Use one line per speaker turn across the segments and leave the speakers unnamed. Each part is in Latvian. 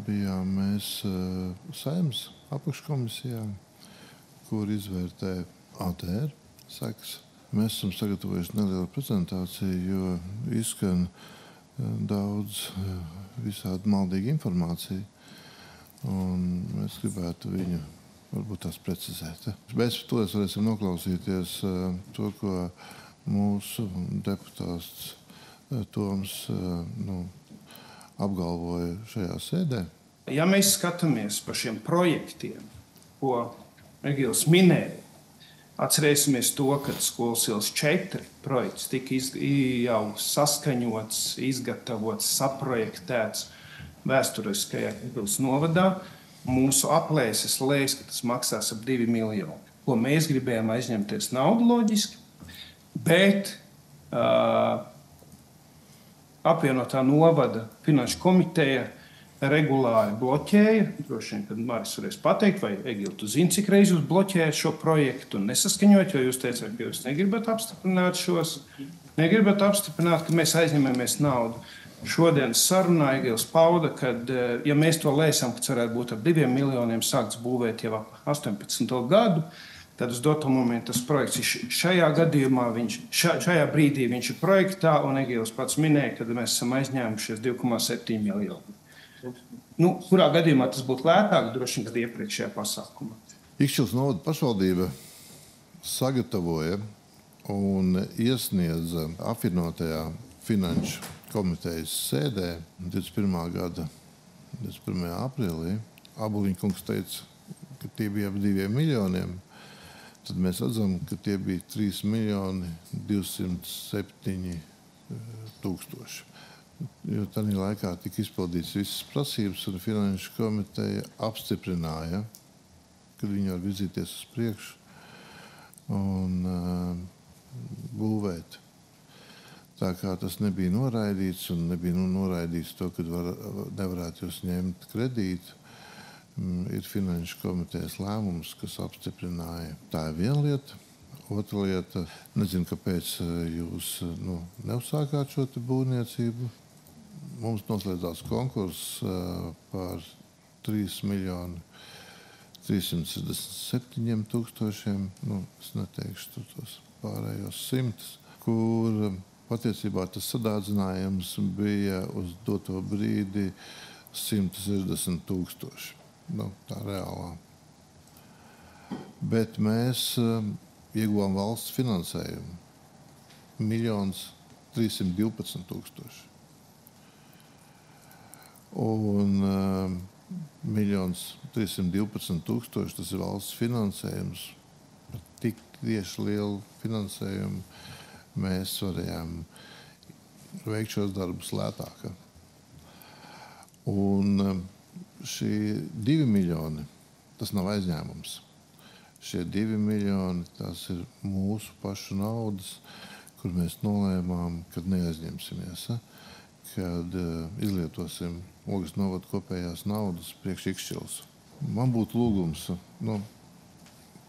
bijām mēs Saeimas apakškomisijā, kur izvērtē ATR sekas. Mēs esam sagatavojuši nelielu prezentāciju, jo izskan daudz visādi maldīga informācija. Un mēs gribētu viņu varbūt tās precizēt. Bez to varēsim noklausīties to, ko mūsu deputāts Toms apgalvoja šajā sēdē.
Ja mēs skatāmies par šiem projektiem, ko Egils minēja, atcerēsimies to, ka Skolas ielas 4 projekts tika jau saskaņots, izgatavots, saprojektēts vēsturiskajā Egils novadā. Mūsu aplēses lēs, ka tas maksās ap 2 miljoni, ko mēs gribējām aizņemties naudu loģiski, bet apvienotā novada finanšu komiteja regulāri bloķēja. Droši vien, kad Maris varēs pateikt, vai Egil, tu zini, cik reizi jūs bloķējat šo projektu un nesaskaņojat, jo jūs teicāt, ka jūs negribat apstiprināt negribat apstiprināt, ka mēs aizņemamies naudu. Šodienas sarunā Egils pauda, ka, ja mēs to lēsam, ka varētu būt ap 2 miljoniem sākts būvēt jau ap 18. gadu, tad uz doto momentu tas projekts šajā gadījumā, šajā brīdī viņš ir projektā, un Egils pats minēja, ka mēs esam aizņēmušies 2,7 miljoni. Kurā gadījumā tas būtu lētāk, droši vien, kad iepriekšējā pasākumā?
Ikšķils novada pašvaldība sagatavoja un iesniedza apvienotajā finanšu komitejas sēdē 21. gada 21. aprīlī. Abuliņkungs teica, ka tie bija ap 2 miljoniem. Tad mēs redzam, ka tie bija 3 miljoni 207 tūkstoši. Jo tādā laikā tika izpildīts visas prasības, un finanšu komiteja apstiprināja, ka viņi var virzīties uz priekšu un būvēt. Tā kā tas nebija noraidīts, un nebija noraidīts to, ka nevarētu jūs ņemt kredītu, ir finanšu komitejas lēmums, kas apstiprināja. Tā ir viena lieta. Otra lieta, nezinu, kāpēc jūs neuzsākāt šo būvniecību. Mums noslēdzās konkurss par 3 miljoni 367 tūkstošiem, es neteikšu tos pārējos 100, kur patiesībā tas sadādzinājums bija uz doto brīdi 160 tūkstoši. Tā reālā. Bet mēs ieguvām valsts finansējumu 1 312 000. Un 1 312 000 tas ir valsts finansējums. Par tik tieši lielu finansējumu mēs varējām veikt šos darbus lētāk. Un šie 2 miljoni, tas nav aizņēmums. Šie 2 miljoni, tas ir mūsu pašu naudas, kur mēs nolēmām, kad neaizņemsimies, kad izlietosim Ogres novada kopējās naudas priekš Ikšķils. Man būtu lūgums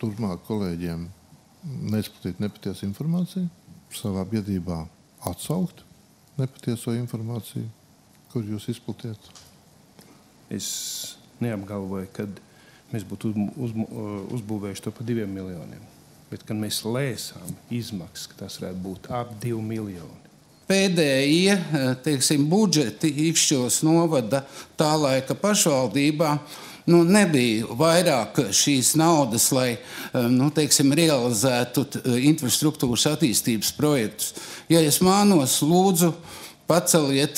turpmāk kolēģiem neizplatīt nepatiesu informāciju, savā biedrībā atsaukt nepatieso informāciju, kur jūs izplatiet.
Es neapgalvoju, ka mēs būtu uzbūvējuši to par 2 miljoniem, bet kad mēs lēsām izmaksas, ka tas varētu būt ap 2 miljoni.
Pēdējie, budžeti Ikšķils novada tā laika pašvaldībā, nebija vairāk šīs naudas, lai, realizētu infrastruktūras attīstības projektus. Ja es mānos, lūdzu, paceliet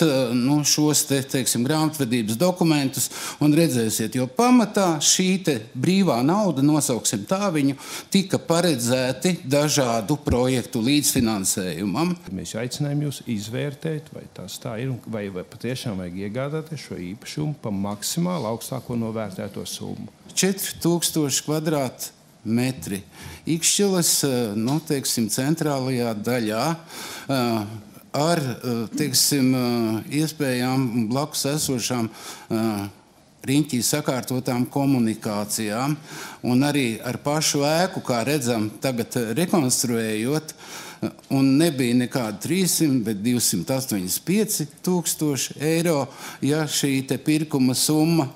šos grāmatvedības dokumentus un redzēsiet, jo pamatā šī brīvā nauda, nosauksim tā viņu, tika paredzēti dažādu projektu līdzfinansējumam.
Mēs aicinājām jūs izvērtēt, vai tas tā ir, vai patiešām vajag iegādāties šo īpašumu pa maksimāli augstāko novērtēto summu.
4000 kvadrātmetri. Ikšķiles, centrālajā daļā, ar iespējām blakus esošām riņķī sakārtotām komunikācijām un arī ar pašu ēku, kā redzam, tagad rekonstruējot, un nebija nekāda 300, bet 285 000 eiro, ja šī te pirkuma summa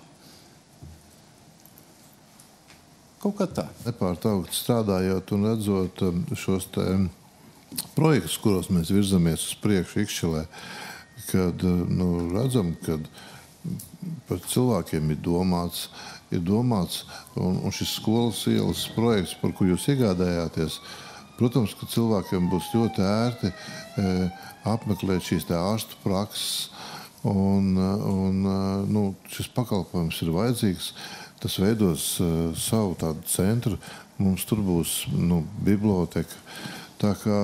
kaut kā tā.
Nepārtraukt strādājot un redzot šos te projektus, kuros mēs virzamies uz priekšu Ikšķelē, kad redzam, kad par cilvēkiem ir domāts, un šis skolas ielas projekts, par kur jūs iegādājāties, protams, ka cilvēkiem būs ļoti ērti apmeklēt šīs te ārstu prakses, un šis pakalpojums ir vajadzīgs. Tas veidos savu tādu centru, mums tur būs biblioteka. Tā kā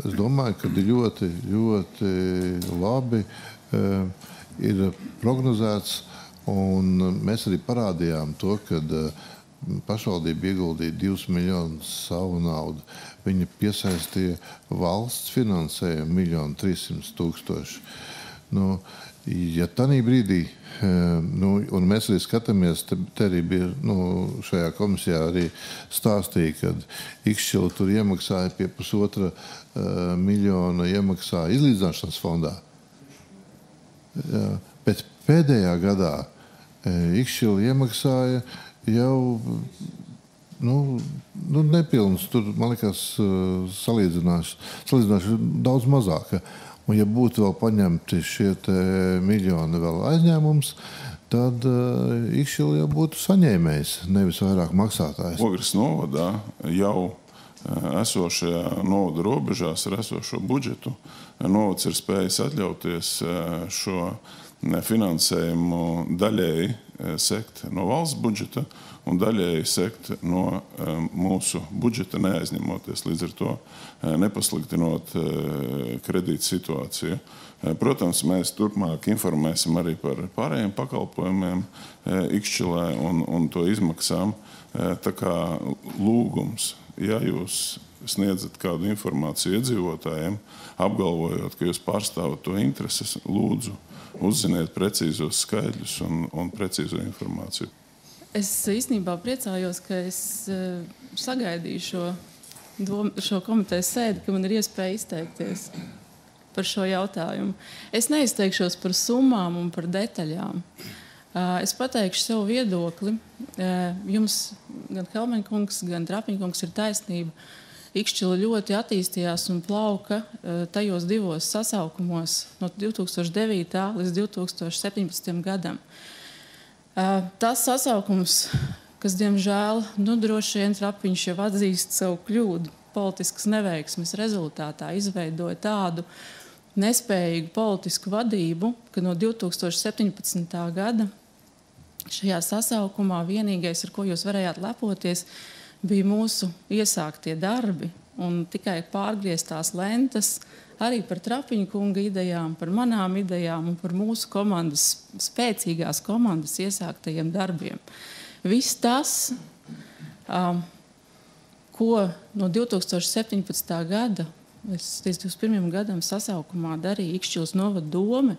es domāju, ka ļoti, ļoti labi ir prognozēts, un mēs arī parādījām to, kad pašvaldība ieguldīja 2 miljonus savu naudu. Viņi piesaistīja valsts finansējumu 1 300 000. Ja tādā brīdī, un mēs arī skatāmies, te arī bija šajā komisijā arī stāstīja, kad Ikšķila tur iemaksāja pie 1,5 miljona iemaksāja izlīdzināšanas fondā. Bet pēdējā gadā Ikšķila iemaksāja jau nepilns, tur, man liekas, salīdzināšu daudz mazāka. Un ja būtu vēl paņemti šie miljoni vēl aizņēmums, tad Ikšķila jau būtu saņēmējs, nevis vairāk maksātājs.
Ogres novadā jau esošajā novada robežās ar esošo budžetu novads ir spējis atļauties šo finansējumu daļēji sekt no valsts budžeta un daļēji sekt no mūsu budžeta, neaizņemoties, līdz ar to nepasliktinot kredītu situāciju. Protams, mēs turpmāk informēsim arī par pārējiem pakalpojumiem Ikšķilē un to izmaksām. Tā kā lūgums, ja jūs sniedzat kādu informāciju iedzīvotājiem, apgalvojot, ka jūs pārstāvat to intereses, lūdzu, uzziniet precīzos skaidļus un precīzo informāciju.
Es īstenībā priecājos, ka es sagaidīju šo komitejas sēdi, ka man ir iespēja izteikties par šo jautājumu. Es neizteikšos par summām un par detaļām. Es pateikšu savu viedokli. Jums gan Helmeņkungs, gan Trapiņkungs ir taisnība. Ikšķila ļoti attīstījās un plauka tajos divos sasaukumos no 2009. līdz 2017. gadam. Tas sasaukums, kas, diemžēl, droši vien Trapiņš jau atzīst savu kļūdu, politiskas neveiksmes rezultātā izveidoja tādu nespējīgu politisku vadību, ka no 2017. gada šajā sasaukumā vienīgais, ar ko jūs varējāt lepoties, bija mūsu iesāktie darbi un tikai pārgrieztās lentas arī par Trapiņa kunga idejām, par manām idejām un par mūsu komandas, spēcīgās komandas iesāktajiem darbiem. Viss tas, ko no 2017. gada līdz 2021. gadam sasaukumā darīja Ikšķilas novada dome,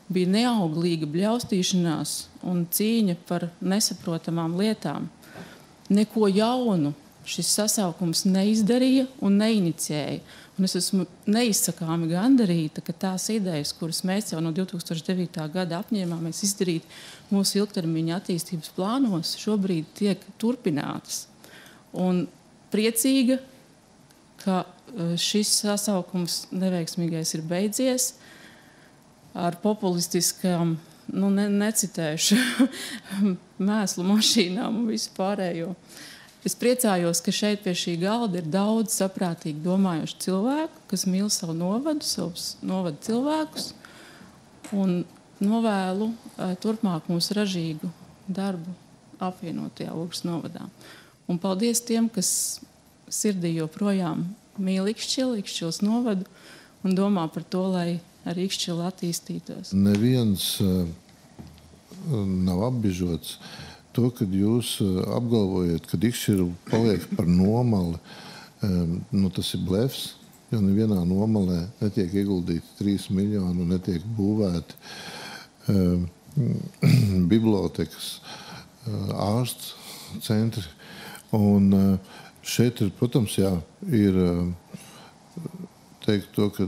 bija neauglīga bļaustīšanās un cīņa par nesaprotamām lietām. Neko jaunu šis sasaukums neizdarīja un neiniciēja. Un es esmu neizsakāmi gandarīta, ka tās idejas, kuras mēs jau no 2009. gada apņēmāmies izdarīt mūsu ilgtermiņa attīstības plānos, šobrīd tiek turpinātas. Un priecīga, ka šis sasaukums neveiksmīgais ir beidzies ar populistiskām, necitēšu, mēslu mašīnām un visu pārējo. Es priecājos, ka šeit pie šī galda ir daudz saprātīgi domājošu cilvēku, kas mīl savu novadu, savus novadu cilvēkus, un novēlu turpmāk mūsu ražīgu darbu apvienotajā Ogres novadā. Un paldies tiem, kas sirdī joprojām mīl Ikšķilu, Ikšķilas novadu un domā par to, lai arī Ikšķila attīstītos.
Neviens nav apbižots to, kad jūs apgalvojat, ka Ikšķila paliek par nomali. Tas ir blefs, jo nevienā nomalē netiek ieguldīti 3 miljoni un netiek būvēti. bibliotekas, ārsts centri. Un šeit ir, protams, ir teikt to, ka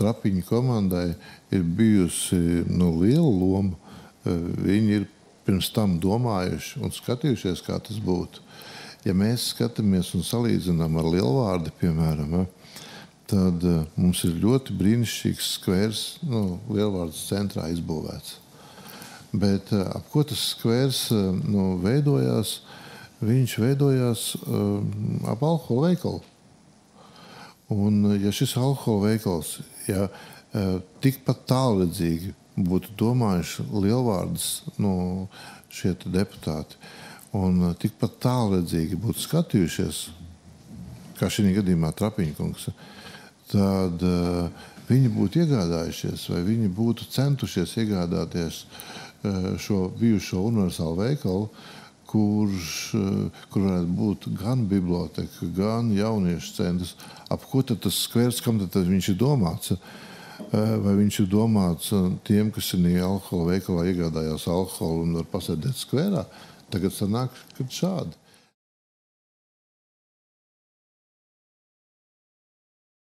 Trapiņu komandai ir bijusi liela loma. Viņi ir pirms tam domājuši un skatījušies, kā tas būtu. Ja mēs skatāmies un salīdzinām ar Lielvārdi, piemēram, tad mums ir ļoti brīnišķīgs skvērs Lielvārdas centrā izbūvēts. Bet ap ko tas skvērs veidojās? Viņš veidojās ap alkohola veikalu. Un ja šis alkohola veikals, tikpat tālredzīgi būtu domājuši Lielvārdas šie deputāti un tikpat tālredzīgi būtu skatījušies, kā šī gadījumā Trapiņkungs, tad viņi būtu iegādājušies vai viņi būtu centušies iegādāties šo bijušo universālu veikalu, kur varētu būt gan biblioteka, gan jauniešu centrs. Ap ko tad tas skvērs, kam tad viņš ir domāts? Vai viņš ir domāts tiem, kas ir alkohola veikalā iegādājās alkoholu un var pasēdēt skvērā? Tagad sanāk, kad šādi.